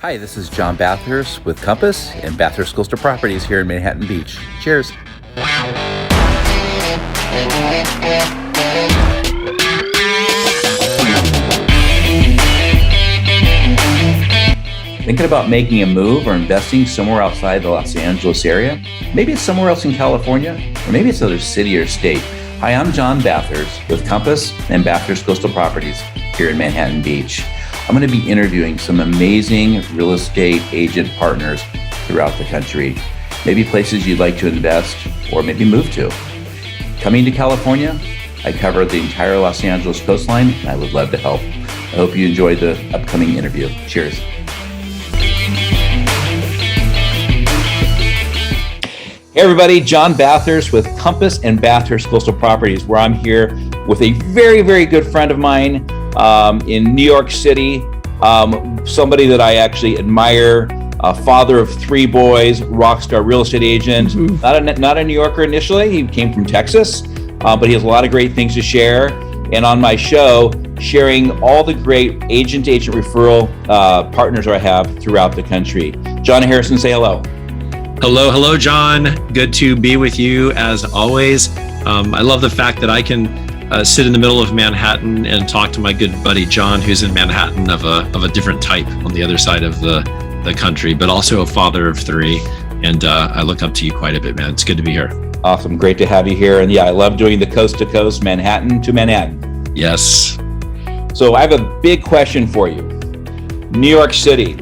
Hi, this is John Bathurst with Compass and Bathurst Coastal Properties here in Manhattan Beach. Cheers. Thinking about making a move or investing somewhere outside the Los Angeles area? Maybe it's somewhere else in California, or maybe it's another city or state. Hi, I'm John Bathurst with Compass and Bathurst Coastal Properties here in Manhattan Beach. I'm going to be interviewing some amazing real estate agent partners throughout the country. Maybe places you'd like to invest or maybe move to. Coming to California, I cover the entire Los Angeles coastline, and I would love to help. I hope you enjoy the upcoming interview. Cheers. Hey everybody, John Bathurst with Compass and Bathurst Coastal Properties, where I'm here with a very, very good friend of mine in New York City, somebody that I actually admire, a father of three boys, rock star real estate agent, not a New Yorker initially. He came from Texas, but he has a lot of great things to share. And on my show, sharing all the great agent-to-agent referral partners I have throughout the country. John Harrison, say hello. Hello, John. Good to be with you as always. I love the fact that I can sit in the middle of Manhattan and talk to my good buddy John, who's in Manhattan of a different type on the other side of the country, but also a father of three. And I look up to you quite a bit, man. It's good to be here. Awesome. Great to have you here. And yeah, I love doing the coast to coast, Manhattan to Manhattan. Yes. So I have a big question for you. New York City.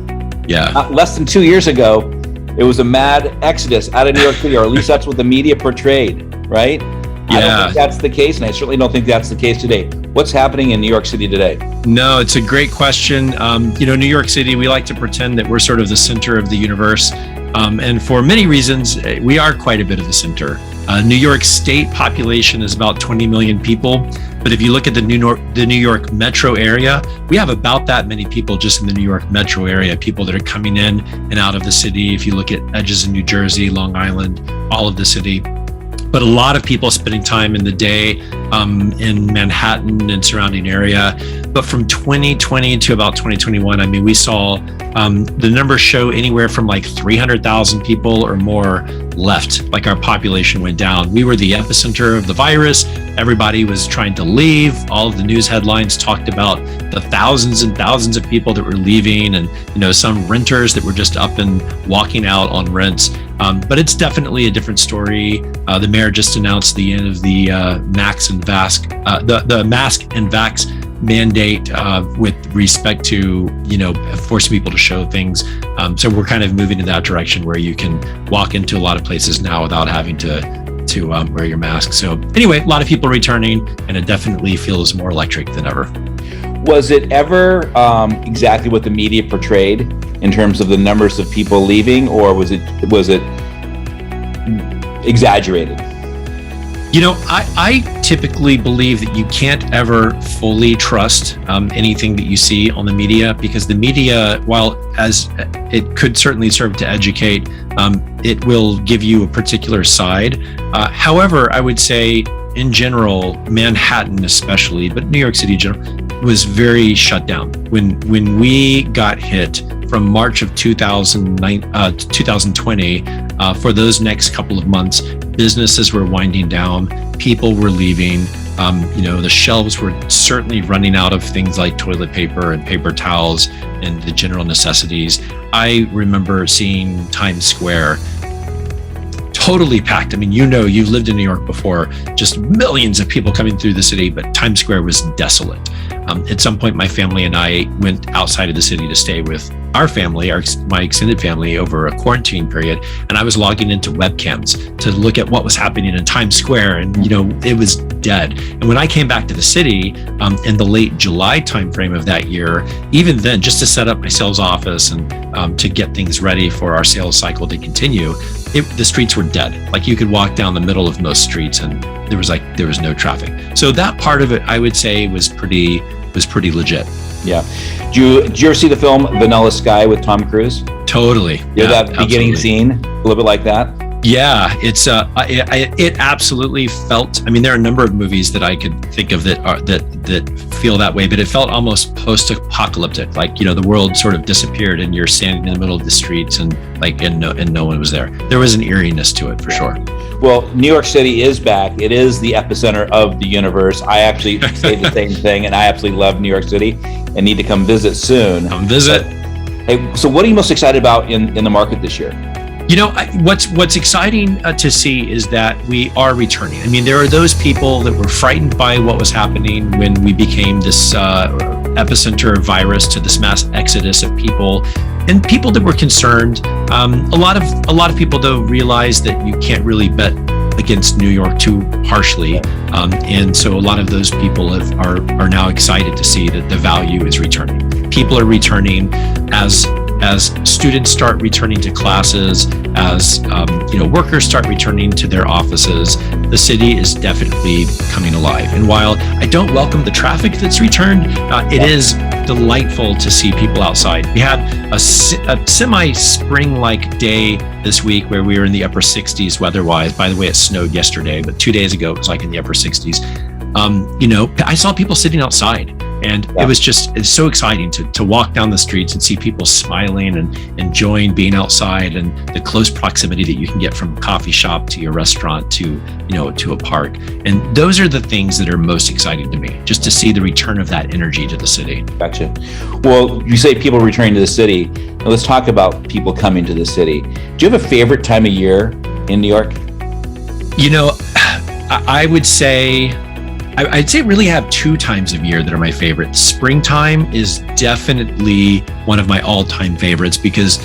Yeah. Less than 2 years ago, it was a mad exodus out of New York City, or at least that's what the media portrayed, right? Yeah. I don't think that's the case, and I certainly don't think that's the case today. What's happening in New York City today? No, it's a great question. New York City, we like to pretend that we're sort of the center of the universe. And for many reasons, we are quite a bit of the center. New York State population is about 20 million people. But if you look at the New York metro area, we have about that many people just in the New York metro area, people that are coming in and out of the city. If you look at edges of New Jersey, Long Island, all of the city. But a lot of people spending time in the day in Manhattan and surrounding area. But from 2020 to about 2021, I mean, we saw the numbers show anywhere from like 300,000 people or more left, like our population went down. We were the epicenter of the virus. Everybody was trying to leave. All of the news headlines talked about the thousands and thousands of people that were leaving, and some renters that were just up and walking out on rents. But it's definitely a different story. The mayor just announced the end of the mask and vax mandate with respect to forcing people to show things. So we're kind of moving in that direction where you can walk into a lot of places now without having to wear your mask. So anyway, a lot of people returning, and it definitely feels more electric than ever. Was it ever exactly what the media portrayed in terms of the numbers of people leaving, or was it exaggerated? I typically believe that you can't ever fully trust anything that you see on the media, because the media, while as it could certainly serve to educate, it will give you a particular side. However, I would say in general, Manhattan especially, but New York City in general, was very shut down. When we got hit from March of 2020, for those next couple of months, businesses were winding down, people were leaving. The shelves were certainly running out of things like toilet paper and paper towels and the general necessities. I remember seeing Times Square totally packed. I mean, you've lived in New York before, just millions of people coming through the city, but Times Square was desolate. At some point, my family and I went outside of the city to stay with our family, my extended family, over a quarantine period. And I was logging into webcams to look at what was happening in Times Square. And, it was dead. And when I came back to the city in the late July timeframe of that year, even then, just to set up my sales office and to get things ready for our sales cycle to continue, the streets were dead. Like you could walk down the middle of most streets and there was no traffic. So that part of it, I would say, was pretty legit. Yeah. Did you ever see the film Vanilla Sky with Tom Cruise? Totally. That beginning scene, a little bit like that? Yeah, it absolutely felt. I mean, there are a number of movies that I could think of that feel that way, but it felt almost post-apocalyptic. Like, the world sort of disappeared, and you're standing in the middle of the streets, and no one was there. There was an eeriness to it for sure. Well, New York City is back. It is the epicenter of the universe. I actually say the same thing, and I absolutely love New York City and need to come visit soon. Come visit. Hey, so what are you most excited about in the market this year? What's exciting to see is that we are returning. I mean, there are those people that were frightened by what was happening when we became this epicenter of virus to this mass exodus of people, and people that were concerned. A lot of people though realize that you can't really bet against New York too harshly, and so a lot of those people are now excited to see that the value is returning. People are returning as students start returning to classes, as workers start returning to their offices. The city is definitely coming alive. And while I don't welcome the traffic that's returned, it is delightful to see people outside. We had a semi-spring-like day this week where we were in the upper 60s weather-wise. By the way, it snowed yesterday, but 2 days ago it was like in the upper 60s. I saw people sitting outside. And it's so exciting to walk down the streets and see people smiling and enjoying being outside, and the close proximity that you can get from a coffee shop to your restaurant to a park. And those are the things that are most exciting to me, just to see the return of that energy to the city. Gotcha. Well, you say people returning to the city. Now let's talk about people coming to the city. Do you have a favorite time of year in New York? I'd say really have two times of year that are my favorite. Springtime is definitely one of my all-time favorites, because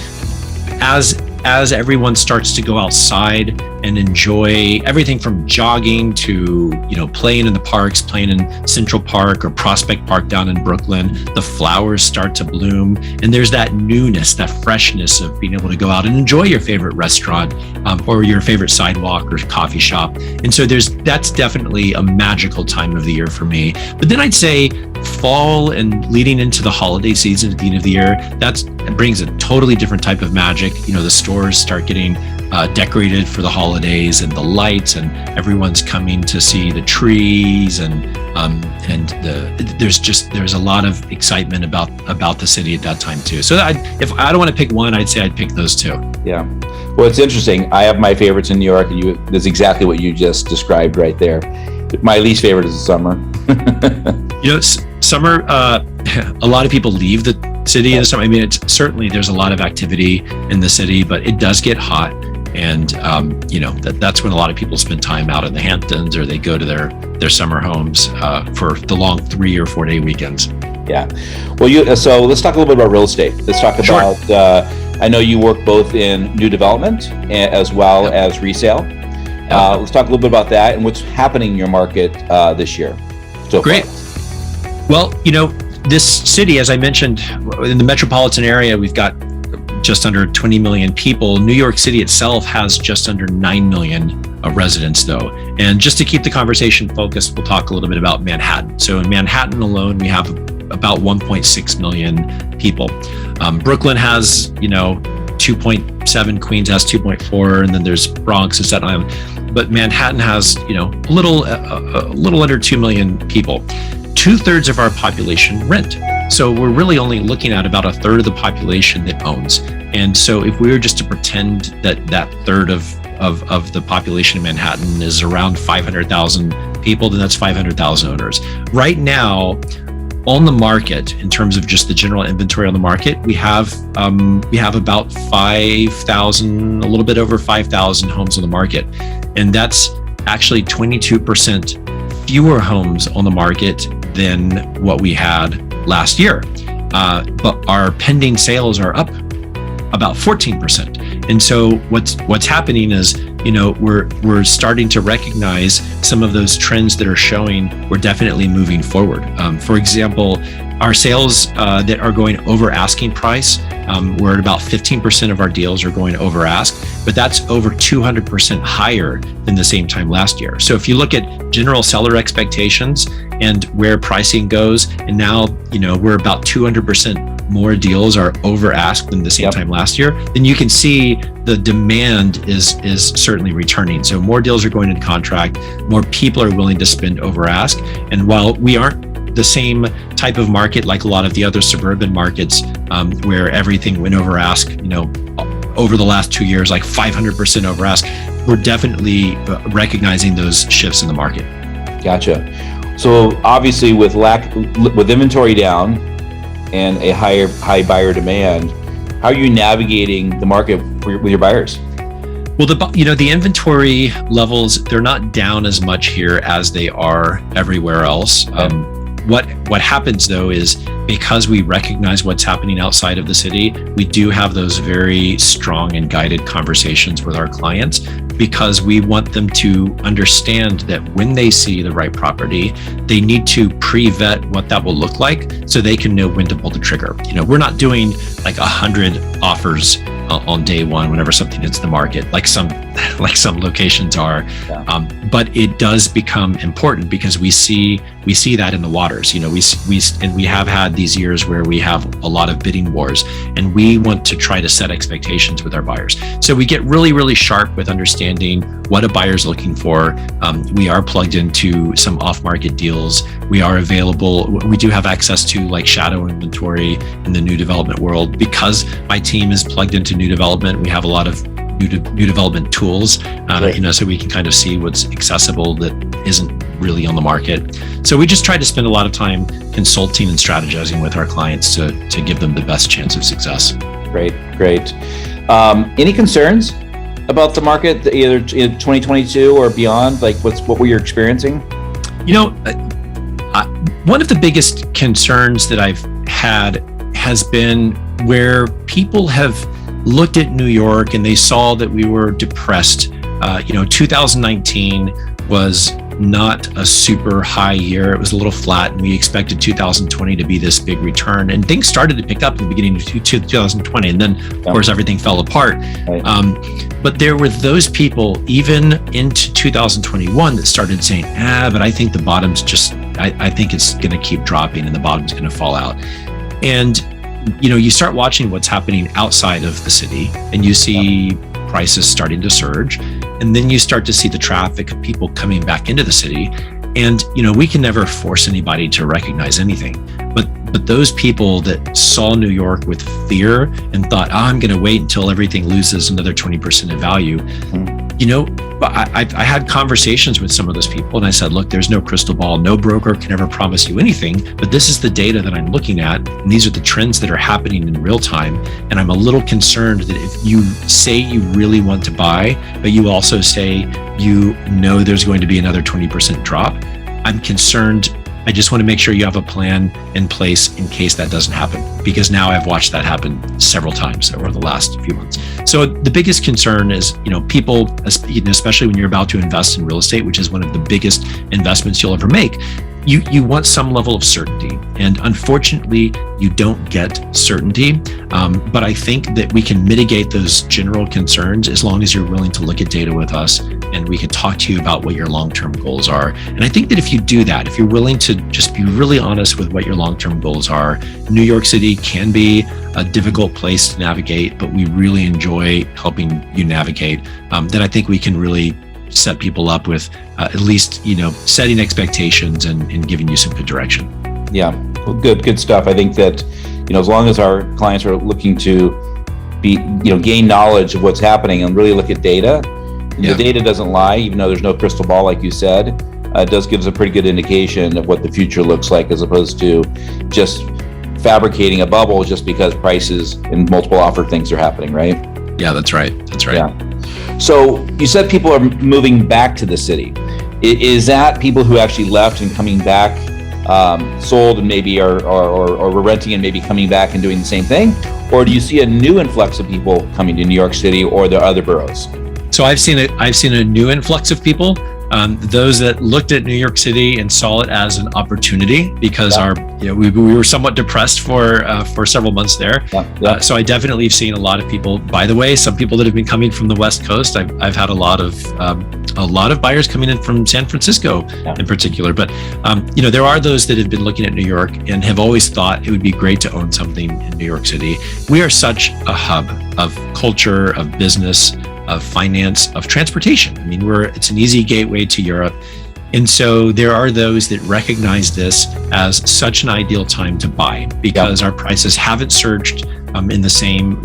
as everyone starts to go outside and enjoy everything from jogging to playing in the parks, playing in Central Park or Prospect Park down in Brooklyn, the flowers start to bloom, and there's that newness, that freshness of being able to go out and enjoy your favorite restaurant or your favorite sidewalk or coffee shop. And so that's definitely a magical time of the year for me. But then I'd say fall and leading into the holiday season at the end of the year, it brings a totally different type of magic. The stores start getting decorated for the holidays, and the lights, and everyone's coming to see the trees, and there's a lot of excitement about the city at that time too. So if I don't want to pick one, I'd say I'd pick those two. Yeah. Well, it's interesting. I have my favorites in New York, and that's exactly what you just described right there. My least favorite is the summer. Summer, a lot of people leave the city in the summer. I mean, there's a lot of activity in the city, but it does get hot. And, that's when a lot of people spend time out in the Hamptons, or they go to their summer homes for the long 3 or 4 day weekends. Yeah. Well, so let's talk a little bit about real estate. Let's talk about, I know you work both in new development as well as resale. Let's talk a little bit about that and what's happening in your market this year. So great. Well, this city, as I mentioned, in the metropolitan area, we've got just under 20 million people. New York City itself has just under 9 million residents though. And just to keep the conversation focused, we'll talk a little bit about Manhattan. So in Manhattan alone, we have about 1.6 million people. Brooklyn has, 2.7, Queens has 2.4, and then there's Bronx and Staten Island. But Manhattan has, a little under 2 million people. 2/3 of our population rent. So we're really only looking at about 1/3 of the population that owns. And so if we were just to pretend that third of the population in Manhattan is around 500,000 people, then that's 500,000 owners. Right now, on the market, in terms of just the general inventory on the market, we have about 5,000, a little bit over 5,000 homes on the market. And that's actually 22% fewer homes on the market than what we had last year. But our pending sales are up about 14%. And so what's happening is, we're starting to recognize some of those trends that are showing we're definitely moving forward. For example, Our sales that are going over asking price, we're at about 15% of our deals are going over ask, but that's over 200% higher than the same time last year. So if you look at general seller expectations and where pricing goes, and now, we're about 200% more deals are over ask than the same time last year, then you can see the demand is certainly returning. So more deals are going into contract, more people are willing to spend over ask. And while we aren't the same type of market like a lot of the other suburban markets where everything went over ask, over the last 2 years, like 500% over ask, we're definitely recognizing those shifts in the market. Gotcha. So obviously with inventory down and a high buyer demand, how are you navigating the market with your buyers? Well, the inventory levels, they're not down as much here as they are everywhere else. What happens though is because we recognize what's happening outside of the city, we do have those very strong and guided conversations with our clients, because we want them to understand that when they see the right property, they need to pre-vet what that will look like so they can know when to pull the trigger. We're not doing like 100 offers on day one whenever something hits the market, like some locations are. But it does become important because we see that in the waters. We have had these years where we have a lot of bidding wars, and we want to try to set expectations with our buyers. So we get really, really sharp with understanding what a buyer's looking for. We are plugged into some off-market deals. We are available. We do have access to like shadow inventory in the new development world. Because my team is plugged into new development, we have a lot of new development tools, so we can kind of see what's accessible that isn't really on the market. So we just try to spend a lot of time consulting and strategizing with our clients to give them the best chance of success. Great. Any concerns about the market, either in 2022 or beyond? Like what were you experiencing? One of the biggest concerns that I've had has been where people have looked at New York and they saw that we were depressed. 2019 was not a super high year. It was a little flat, and we expected 2020 to be this big return. And things started to pick up in the beginning of 2020, and then of course everything fell apart. Right. But there were those people even into 2021 that started saying, but I think the bottom's I think it's going to keep dropping and the bottom's going to fall out. And you start watching what's happening outside of the city, and you see prices starting to surge, and then you start to see the traffic of people coming back into the city. And we can never force anybody to recognize anything, but those people that saw New York with fear and thought, I'm going to wait until everything loses another 20% of value. I had conversations with some of those people, and I said, look, there's no crystal ball. No broker can ever promise you anything, but this is the data that I'm looking at, and these are the trends that are happening in real time. And I'm a little concerned that if you say you really want to buy, but you also say there's going to be another 20% drop, I'm concerned. I just want to make sure you have a plan in place in case that doesn't happen, because now I've watched that happen several times over the last few months. So the biggest concern is, people, especially when you're about to invest in real estate, which is one of the biggest investments you'll ever make, you want some level of certainty. And unfortunately, you don't get certainty. But I think that we can mitigate those general concerns as long as you're willing to look at data with us, and we can talk to you about what your long-term goals are. And I think that if you do that, if you're willing to just be really honest with what your long-term goals are, New York City can be a difficult place to navigate, but we really enjoy helping you navigate. Then I think we can really set people up with at least, setting expectations and giving you some good direction. Yeah, well, good stuff. I think that, as long as our clients are looking to gain knowledge of what's happening and really look at data, the data doesn't lie, even though there's no crystal ball, like you said. It does give us a pretty good indication of what the future looks like, as opposed to just fabricating a bubble just because prices and multiple offer things are happening, right? Yeah, that's right. Yeah. So you said people are moving back to the city. Is that people who actually left and coming back, sold and maybe or were renting and maybe coming back and doing the same thing? Or do you see a new influx of people coming to New York City or the other boroughs? So I've seen a new influx of people. those that looked at New York City and saw it as an opportunity because we were somewhat depressed for several months there. So I definitely have seen a lot of people. By the way, some people that have been coming from the West Coast. I've had a lot of buyers coming in from San Francisco in particular. But there are those that have been looking at New York and have always thought it would be great to own something in New York City. We are such a hub of culture, of business, of finance, of transportation. I mean, it's an easy gateway to Europe. And so there are those that recognize this as such an ideal time to buy because our prices haven't surged in the same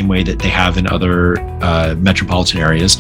way that they have in other metropolitan areas.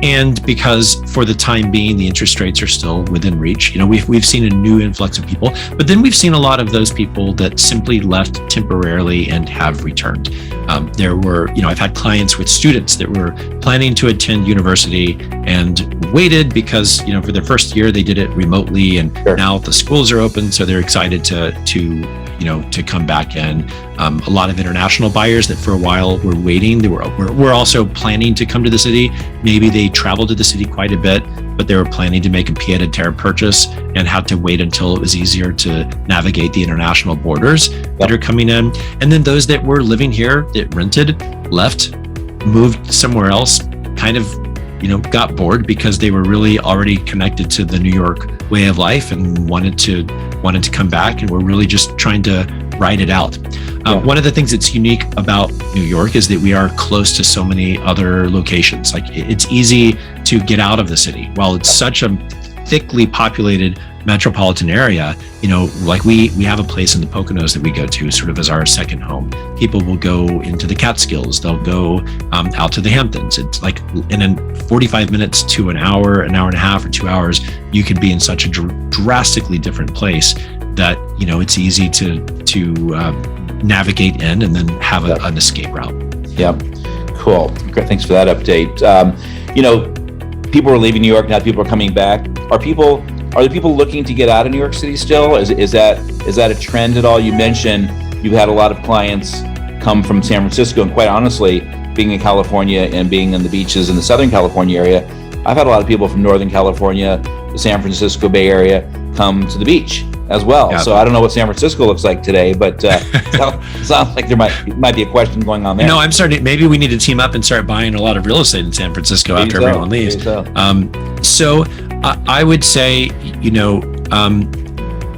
And because for the time being, the interest rates are still within reach. We've seen a new influx of people, but then we've seen a lot of those people that simply left temporarily and have returned. I've had clients with students that were planning to attend university and waited because, for their first year, they did it remotely and now the schools are open. So they're excited to come back in. A lot of international buyers that for a while were waiting. They were also planning to come to the city. Maybe they traveled to the city quite a bit, but they were planning to make a pied-à-terre purchase and had to wait until it was easier to navigate the international borders that are coming in. And then those that were living here that rented, left, moved somewhere else, kind of got bored because they were really already connected to the New York way of life and wanted to come back, and we're really just trying to ride it out. One of the things that's unique about New York is that we are close to so many other locations. Like it's easy to get out of the city. While it's such a thickly populated metropolitan area, like we have a place in the Poconos that we go to sort of as our second home. People will go into the Catskills. They'll go out to the Hamptons. It's like in 45 minutes to an hour and a half or 2 hours, you could be in such a drastically different place that, it's easy to navigate in and then have an escape route. Yeah, cool. Great. Thanks for that update. People are leaving New York, now people are coming back. Are the people looking to get out of New York City still? Is that a trend at all? You mentioned you've had a lot of clients come from San Francisco, and quite honestly, being in California and being in the beaches in the Southern California area, I've had a lot of people from Northern California, the San Francisco Bay Area, come to the beach as well. Yeah. So I don't know what San Francisco looks like today, but it sounds like there might be a question going on there. I'm starting. Maybe we need to team up and start buying a lot of real estate in San Francisco after everyone leaves. So I would say,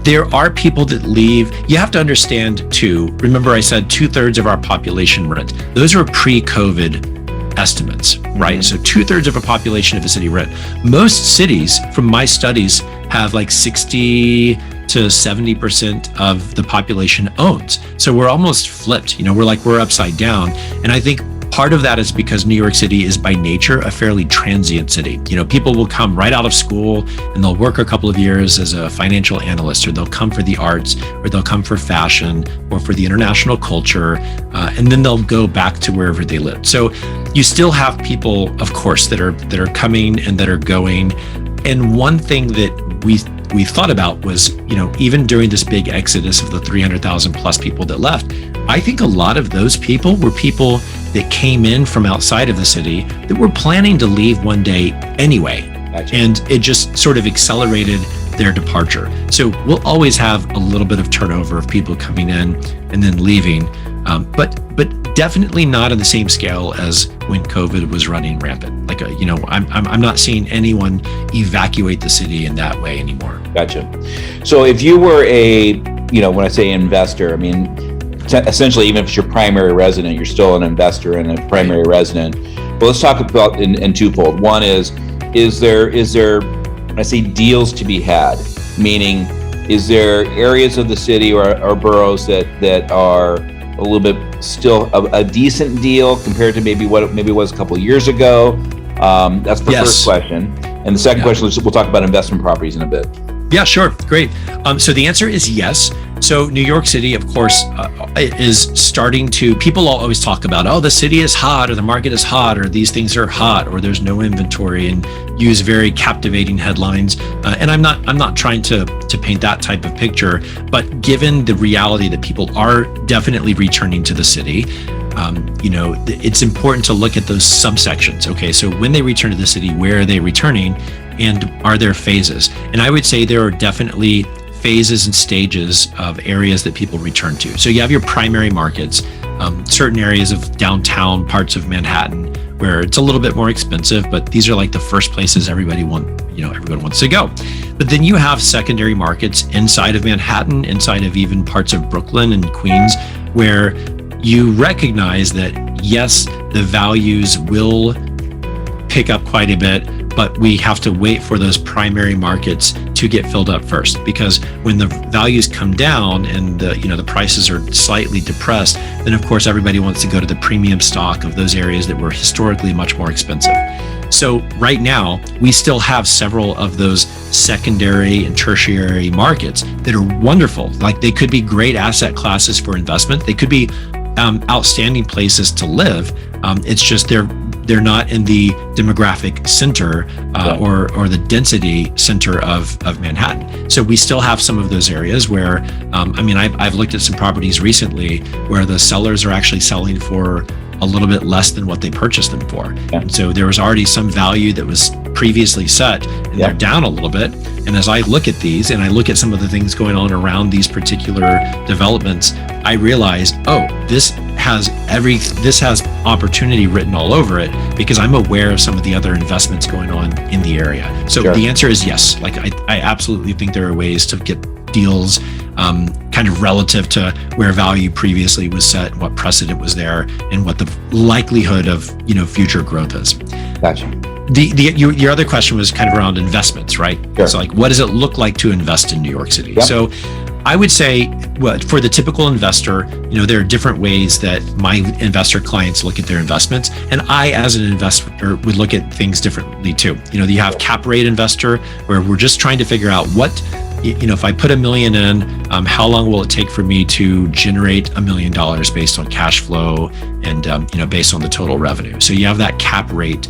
there are people that leave. You have to understand too. Remember, I said 2/3 of our population rent. Those were pre-COVID estimates, right? So 2/3 of a population of a city rent. Most cities, from my studies, have like 60 to 70% of the population owns. So we're almost flipped. We're upside down. And I think part of that is because New York City is by nature a fairly transient city. People will come right out of school and they'll work a couple of years as a financial analyst, or they'll come for the arts, or they'll come for fashion, or for the international culture, and then they'll go back to wherever they live. So you still have people, of course, that are coming and that are going. And one thing that we thought about was, even during this big exodus of the 300,000 plus people that left, I think a lot of those people were people that came in from outside of the city that were planning to leave one day anyway. Gotcha. And it just sort of accelerated their departure. So we'll always have a little bit of turnover of people coming in and then leaving, but definitely not on the same scale as when COVID was running rampant. Like, I'm not seeing anyone evacuate the city in that way anymore. Gotcha. So if you were when I say investor, I mean, essentially, even if it's your primary resident, you're still an investor and a primary resident. Well, let's talk about in twofold. One is there, when I say deals to be had, meaning, is there areas of the city or boroughs that are a little bit still a decent deal compared to maybe what it was a couple of years ago? That's the first question. And the second question, we'll talk about investment properties in a bit. Yeah, sure. Great. So the answer is yes. So New York City, of course, is starting to, people always talk about, the city is hot, or the market is hot, or these things are hot, or there's no inventory, and use very captivating headlines. And I'm not trying to paint that type of picture, but given the reality that people are definitely returning to the city, it's important to look at those subsections. Okay, so when they return to the city, where are they returning? and are there phases? And I would say there are definitely phases and stages of areas that people return to. So you have your primary markets, certain areas of downtown parts of Manhattan where it's a little bit more expensive, but these are like the first places everyone wants to go. But then you have secondary markets inside of Manhattan, inside of even parts of Brooklyn and Queens, where you recognize that yes, the values will pick up quite a bit, but we have to wait for those primary markets to get filled up first. Because when the values come down and the prices are slightly depressed, then of course everybody wants to go to the premium stock of those areas that were historically much more expensive. So right now, we still have several of those secondary and tertiary markets that are wonderful. Like they could be great asset classes for investment. They could be outstanding places to live. It's just they're not in the demographic center or the density center of Manhattan. So we still have some of those areas where, I've looked at some properties recently where the sellers are actually selling for a little bit less than what they purchased them for. Yeah. And so there was already some value that was previously set, and they're down a little bit. And as I look at these and I look at some of the things going on around these particular developments, I realize, this has opportunity written all over it because I'm aware of some of the other investments going on in the area. So the answer is yes. Like I absolutely think there are ways to get deals kind of relative to where value previously was set, what precedent was there, and what the likelihood of future growth is. Gotcha. Your other question was kind of around investments, right? Sure. So like, what does it look like to invest in New York City? Yep. So I would say, for the typical investor, there are different ways that my investor clients look at their investments. And I, as an investor, would look at things differently too. You have cap rate investor, where we're just trying to figure out if I put $1 million in, how long will it take for me to generate $1 million based on cash flow and, based on the total revenue? So you have that cap rate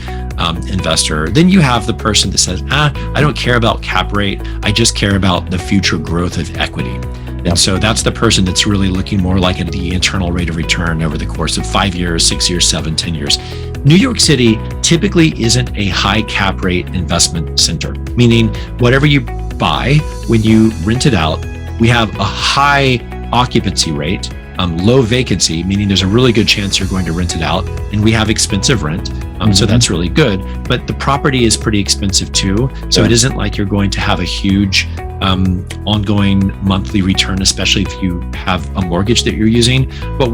investor. Then you have the person that says, I don't care about cap rate. I just care about the future growth of equity. Yep. And so that's the person that's really looking more like at the internal rate of return over the course of 5 years, 6 years, 7, 10 years. New York City typically isn't a high cap rate investment center, meaning whatever you buy, when you rent it out, we have a high occupancy rate, low vacancy, meaning there's a really good chance you're going to rent it out, and we have expensive rent. So that's really good, but the property is pretty expensive too. So it isn't like you're going to have a huge ongoing monthly return, especially if you have a mortgage that you're using. But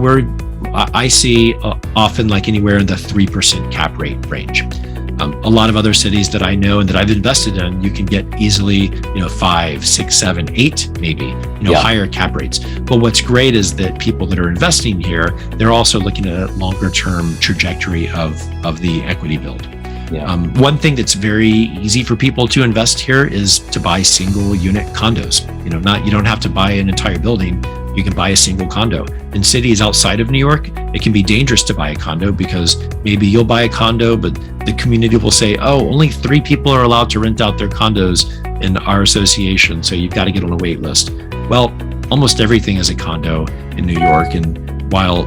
I see often like anywhere in the 3% cap rate range. A lot of other cities that I know and that I've invested in, you can get easily, 5, 6, 7, 8, maybe, higher cap rates. But what's great is that people that are investing here, they're also looking at a longer term trajectory of the equity build. Yeah. One thing that's very easy for people to invest here is to buy single unit condos. You don't have to buy an entire building. You can buy a single condo. In cities outside of New York, it can be dangerous to buy a condo because maybe you'll buy a condo, but the community will say, only 3 people are allowed to rent out their condos in our association, so you've got to get on a wait list. Well, almost everything is a condo in New York, and while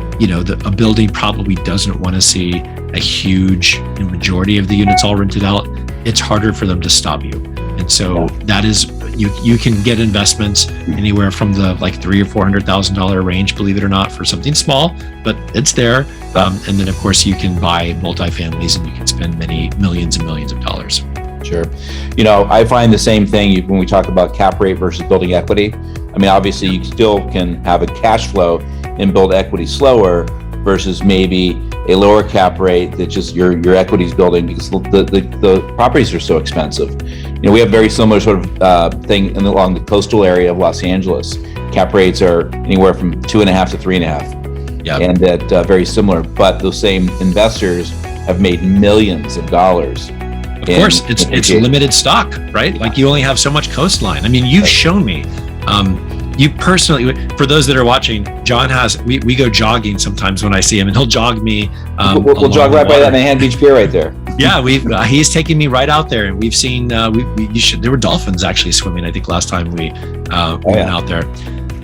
a building probably doesn't want to see a huge majority of the units all rented out, it's harder for them to stop you. And so that is, you can get investments anywhere from the like $300,000 or $400,000 range, believe it or not, for something small, but it's there. And then of course you can buy multifamilies and you can spend many millions and millions of dollars. Sure. I find the same thing when we talk about cap rate versus building equity. Obviously you still can have a cash flow and build equity slower versus maybe a lower cap rate that just your equity's building because the properties are so expensive. We have very similar sort of thing along the coastal area of Los Angeles. Cap rates are anywhere from 2.5 to 3.5. Yep. And that very similar, but those same investors have made millions of dollars. Of course, it's limited stock, right? Yeah. Like you only have so much coastline. You've shown me. You personally, for those that are watching, John we go jogging sometimes when I see him, and he'll jog me. We'll jog right by that Manhattan Beach Pier right there. Yeah, he's taking me right out there, and we've seen there were dolphins actually swimming. I think last time we went out there.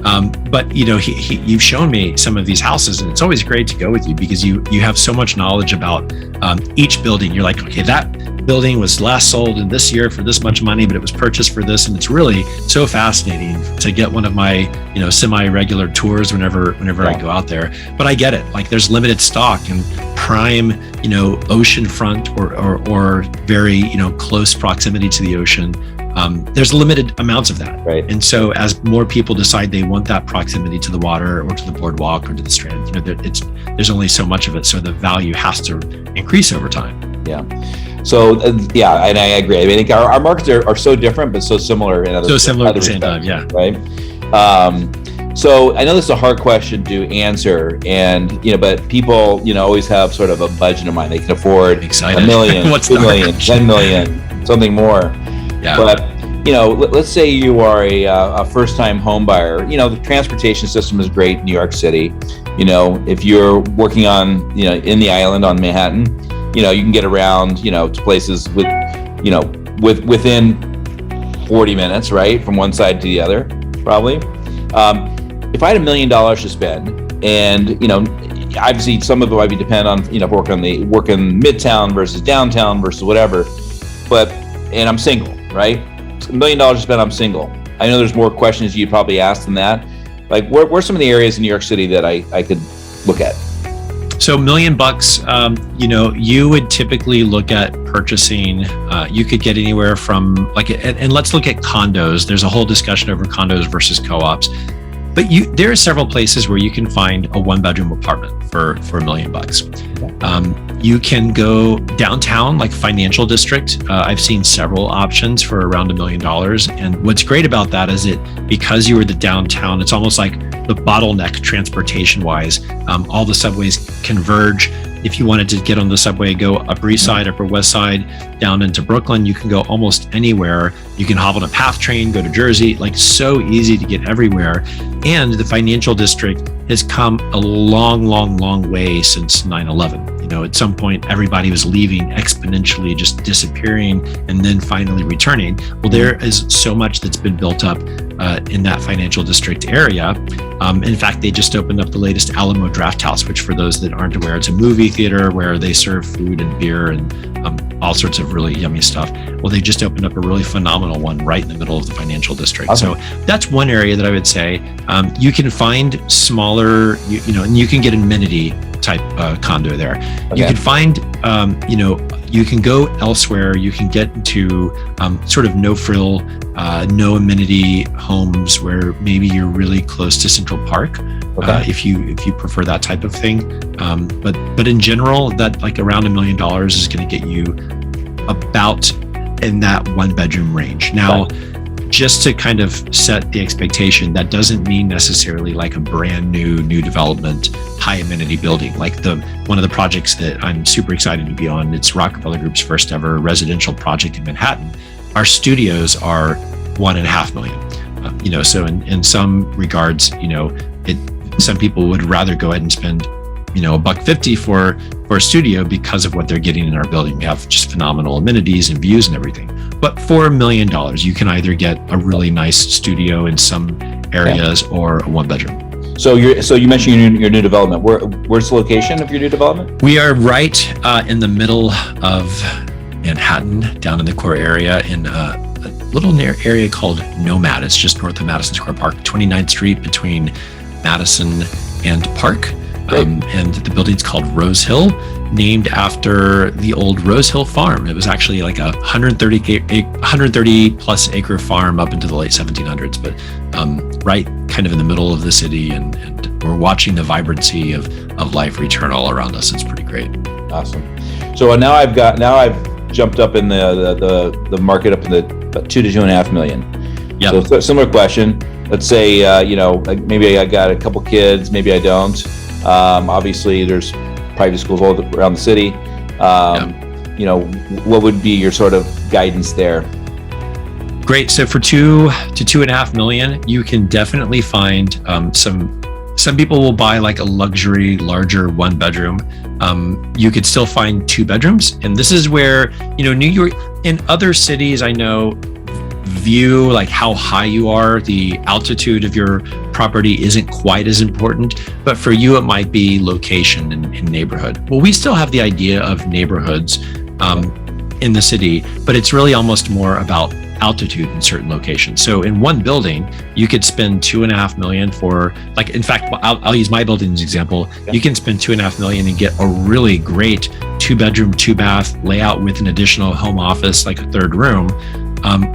But you've shown me some of these houses, and it's always great to go with you because you have so much knowledge about each building. You're like, okay, that building was last sold in this year for this much money, but it was purchased for this. And it's really so fascinating to get one of my, semi-regular tours whenever I go out there. But I get it. Like there's limited stock and prime, oceanfront or very, close proximity to the ocean. There's limited amounts of that. Right. And so as more people decide they want that proximity to the water or to the boardwalk or to the strand, there's only so much of it. So the value has to increase over time. Yeah. So and I agree. I think our markets are so different, but so similar in other at the respects, same time. Yeah. Right. So I know this is a hard question to answer, and but people always have sort of a budget in mind. They can afford $1 million, $2 million, $10 million, something more. Yeah. But let's say you are a first-time home buyer. The transportation system is great in New York City. If you're working on in the island on Manhattan, you can get around to places within 40 minutes, right, from one side to the other, probably. If I had $1 million to spend, and obviously some of it might depend on work in Midtown versus downtown versus whatever, and I'm single, right? $1 million to spend, I'm single. I know there's more questions you'd probably ask than that. Like, where's some of the areas in New York City that I could look at? So $1 million, you would typically look at purchasing, you could get anywhere from and let's look at condos. There's a whole discussion over condos versus co-ops. But there are several places where you can find a 1-bedroom apartment for $1 million. You can go downtown, like Financial District. I've seen several options for around $1 million. And what's great about that is because you were the downtown, it's almost like the bottleneck transportation-wise. All the subways converge. If you wanted to get on the subway, go Upper East Side, Upper West Side, down into Brooklyn, you can go almost anywhere. You can hop on a PATH train, go to Jersey, so easy to get everywhere. And the Financial District has come a long, long, long way since 9/11. At some point, everybody was leaving exponentially, just disappearing, and then finally returning. Well, there is so much that's been built up in that Financial District area. In fact, they just opened up the latest Alamo Draft House, which for those that aren't aware, it's a movie theater where they serve food and beer and all sorts of really yummy stuff. Well, they just opened up a really phenomenal one right in the middle of the Financial District. Awesome. So that's one area that I would say you can find smaller, and you can get an amenity type condo there. Okay. You can find, you can go elsewhere. You can get into sort of no frill, no amenity homes where maybe you're really close to Central Park. Okay. If you prefer that type of thing, but in general, that around $1 million is going to get you about in that 1-bedroom range. Now, just to kind of set the expectation, that doesn't mean necessarily like a brand new development, high amenity building. Like one of the projects that I'm super excited to be on, it's Rockefeller Group's first ever residential project in Manhattan. Our studios are $1.5 million. So in some regards, some people would rather go ahead and spend, $150 for a studio because of what they're getting in our building. We have just phenomenal amenities and views and everything. But for $1 million, you can either get a really nice studio in some areas or a 1-bedroom. So you mentioned your new development. Where's the location of your new development? We are right in the middle of Manhattan, down in the core area, in a little area called Nomad. It's just north of Madison Square Park, 29th Street between Madison and Park. And the building's called Rose Hill, named after the old Rose Hill farm. It was actually like a 130 plus acre farm up into the late 1700s, but right kind of in the middle of the city, and we're watching the vibrancy of life return all around us. It's pretty great. Awesome. So now I've jumped up in the market up in the about 2 to 2.5 million. Yeah. So similar question. Let's say maybe I got a couple kids, maybe I don't. Obviously, there's private schools all around the city. What would be your sort of guidance there? Great. So for 2 to 2.5 million, you can definitely find some people will buy like a luxury, larger 1-bedroom. You could still find 2 bedrooms. And this is where, New York, in other cities, I know view, like how high you are, the altitude of your property isn't quite as important, but for you, it might be location and neighborhood. Well, we still have the idea of neighborhoods in the city, but it's really almost more about altitude in certain locations. So in one building, you could spend $2.5 million for, like, in fact, I'll use my building as an example. You can spend $2.5 million and get a really great 2-bedroom, 2-bath layout with an additional home office, like a third room.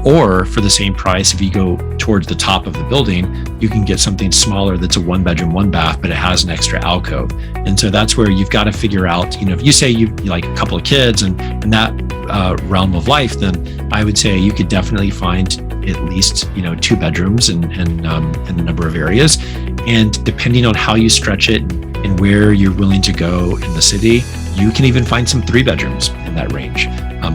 Or for the same price, if you go towards the top of the building, you can get something smaller that's a 1-bedroom, 1-bath, but it has an extra alcove. And so that's where you've got to figure out, if you say you like a couple of kids and that realm of life, then I would say you could definitely find at least 2 bedrooms in a number of areas. And depending on how you stretch it and where you're willing to go in the city, you can even find some 3 bedrooms in that range.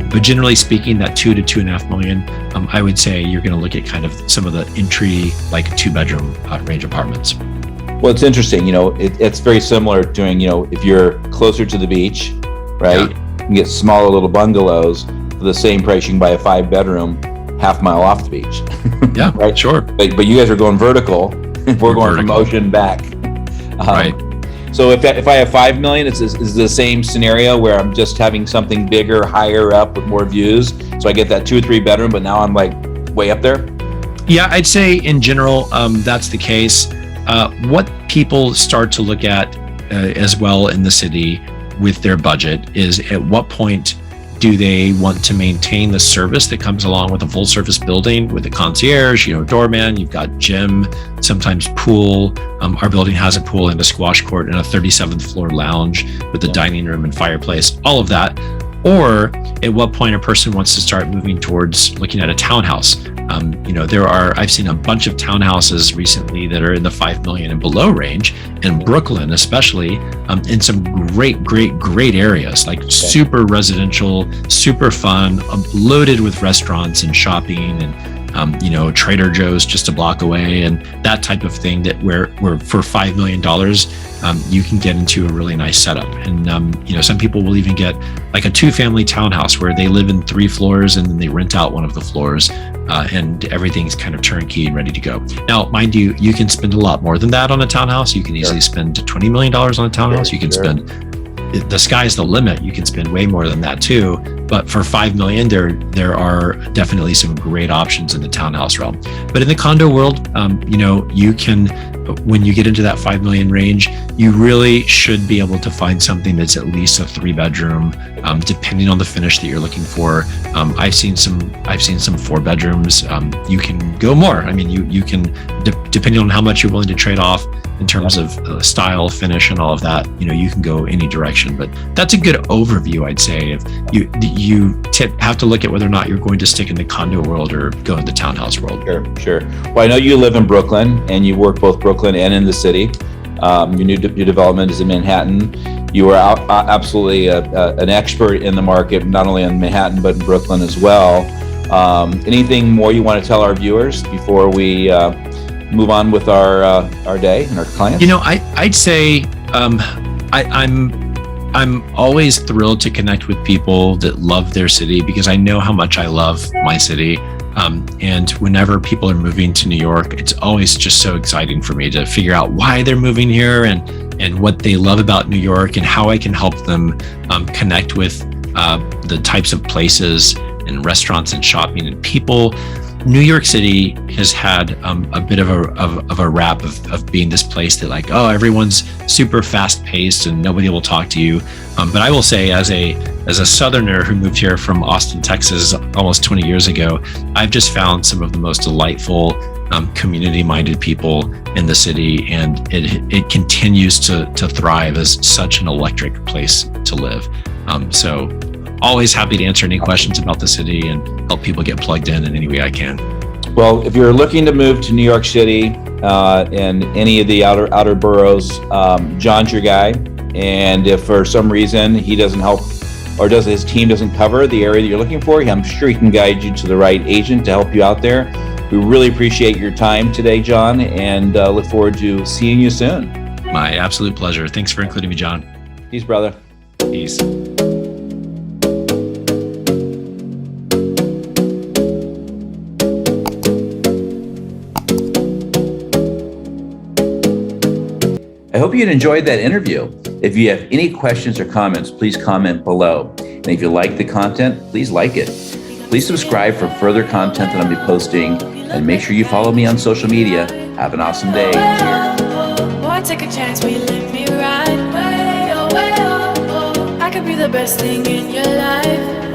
But generally speaking, that $2 to $2.5 million, I would say you're going to look at kind of some of the entry, like 2-bedroom range apartments. Well, it's interesting. It's very similar to if you're closer to the beach, right? Yeah. You can get smaller little bungalows for the same price. You can buy a 5-bedroom half-mile off the beach. Yeah, right. Sure. But you guys are going vertical. We're going from ocean back. Right. So if I have $5 million, it's the same scenario where I'm just having something bigger, higher up with more views. So I get that 2 or 3 bedroom, but now I'm like way up there. Yeah, I'd say in general, that's the case. What people start to look at as well in the city with their budget is at what point do they want to maintain the service that comes along with a full service building with a concierge, doorman, you've got gym, sometimes pool. Our building has a pool and a squash court and a 37th floor lounge with a dining room and fireplace, all of that. Or at what point a person wants to start moving towards looking at a townhouse. I've seen a bunch of townhouses recently that are in the $5 million and below range, in Brooklyn especially, in some great areas, like super residential, super fun, loaded with restaurants and shopping and Trader Joe's just a block away and that type of thing, that where for $5 million, you can get into a really nice setup. And, some people will even get like a 2-family townhouse where they live in 3 floors and then they rent out one of the floors and everything's kind of turnkey and ready to go. Now, mind you, you can spend a lot more than that on a townhouse. You can easily spend $20 million on a townhouse. You can spend, the sky's the limit. You can spend way more than that too. But for $5 million, there are definitely some great options in the townhouse realm. But in the condo world, you can, when you get into that $5 million range, you really should be able to find something that's at least a 3-bedroom, depending on the finish that you're looking for. I've seen some 4 bedrooms. You can go more. I mean, you can, depending on how much you're willing to trade off in terms of style, finish, and all of that, you can go any direction. But that's a good overview, I'd say. If you have to look at whether or not you're going to stick in the condo world or go in the townhouse world. Sure. Well, I know you live in Brooklyn and you work both Brooklyn and in the city. Your new development is in Manhattan. You are absolutely an expert in the market, not only in Manhattan, but in Brooklyn as well. Anything more you want to tell our viewers before we move on with our day and our clients? I'd say I'm always thrilled to connect with people that love their city, because I know how much I love my city. And whenever people are moving to New York, it's always just so exciting for me to figure out why they're moving here and what they love about New York and how I can help them connect with the types of places and restaurants and shopping and people. New York City has had a bit of a rap of being this place that everyone's super fast paced and nobody will talk to you. But I will say, as a Southerner who moved here from Austin, Texas, almost 20 years ago, I've just found some of the most delightful, community-minded people in the city, and it continues to thrive as such an electric place to live. So always happy to answer any questions about the city and help people get plugged in any way I can. Well, if you're looking to move to New York City and any of the outer boroughs, John's your guy. And if for some reason he doesn't help, or his team doesn't cover the area that you're looking for, I'm sure he can guide you to the right agent to help you out there. We really appreciate your time today, John, and look forward to seeing you soon. My absolute pleasure. Thanks for including me, John. Peace, brother. Peace. hope you enjoyed that interview. If you have any questions or comments, please comment below. And if you like the content, please like it. Please subscribe for further content that I'll be posting, and make sure you follow me on social media. Have an awesome day. Cheers. Boy, take a chance, will you let me ride? I could be the best thing in your life.